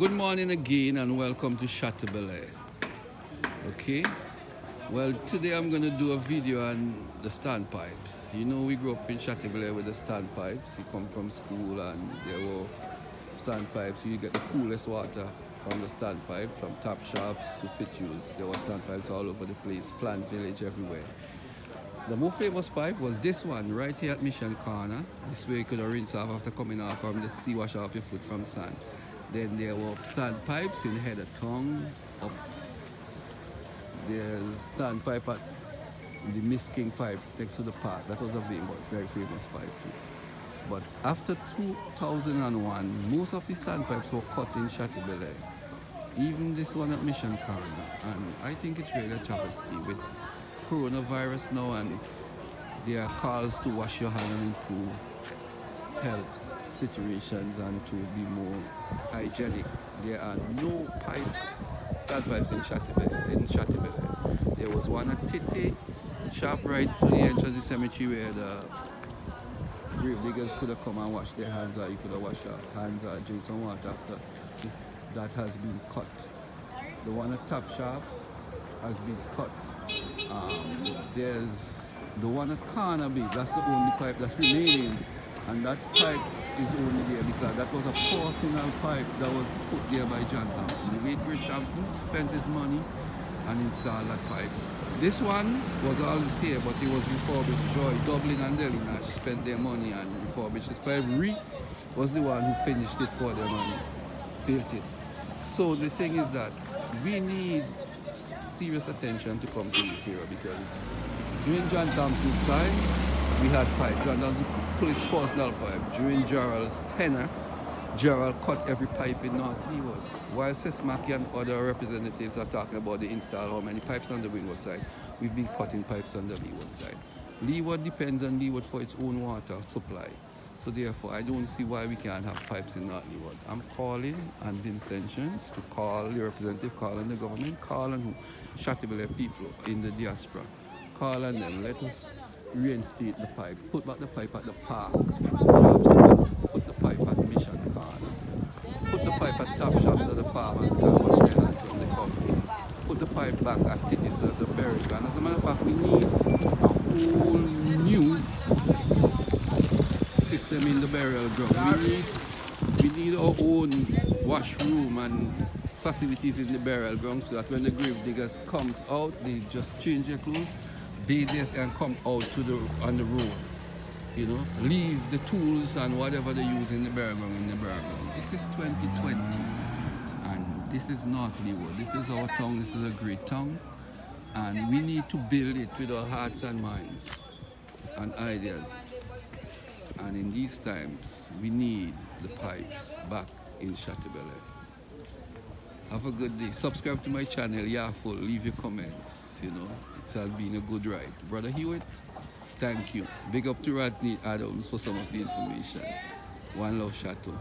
Good morning again and welcome to Chato. Okay, well today I'm gonna do a video on the standpipes. You know, we grew up in Chato with the standpipes. You come from school and there were standpipes. You get the coolest water from the standpipe, from tap shops to fit use. There were standpipes all over the place, plant village everywhere. The most famous pipe was this one right here at Mission Corner. This way you could rinse off after coming off from the sea, wash off your foot from sand. Then there were standpipes in Head of Tongue. Up there's standpipe at the Miss King pipe next to the park. That was a very famous pipe too. But after 2001, most of the standpipes were cut in Chateaubelair. Even this one at Mission Corner. And I think it's really a travesty with coronavirus now, and there are calls to wash your hand and improve health situations and to be more hygienic. There are no standpipes in Chateaubelair. There was one at Titi, sharp right to the entrance of the cemetery where the grave diggers could have come and washed their hands, or you could have washed your hands or drink some water after. That has been cut. The one at Top Shop has been cut. There's the one at Carnaby, that's the only pipe that's remaining, and that pipe is only there because that was a porcelain pipe that was put there by John Thompson. The late great Thompson spent his money and installed that pipe. This one was always here, but it was refurbished. Joy, Dublin and Delinash spent their money and refurbished this pipe. Reed was the one who finished it for them and built it. So the thing is that we need serious attention to come to this era, because during John Thompson's time, we had pipe. John Thompson put his personal pipe. During Gerald's tenure, Gerald cut every pipe in North Leeward. While Sesmaki and other representatives are talking about the install how many pipes on the Windward side, we've been cutting pipes on the Leeward side. Leeward depends on Leeward for its own water supply. So therefore, I don't see why we can't have pipes in North Leeward. I'm calling on Vincentians to call the representative, call on the government, call on Chateaubelair people in the diaspora. Call on them, let us reinstate the pipe, put back the pipe at the park, put the pipe at Mission Corner, put the pipe at Top Shops so the farmers can wash their hands when they come in, put the pipe back at Titty so the burial ground. As a matter of fact, we need a whole new system in the burial ground. We need our own washroom and facilities in the burial ground so that when the grave diggers come out, they just change their clothes, bathe and come out on the road. You know, leave the tools and whatever they use in the burial ground in the burial ground. It is 2020, and this is North Leeward. This is our town. This is a great town, and we need to build it with our hearts and minds and ideas. And in these times, we need the pipes back in Chateaubelair. Have a good day. Subscribe to my channel, Full. Leave your comments. You know, it's been a good ride. Brother Hewitt, thank you. Big up to Rodney Adams for some of the information. One love, Chato.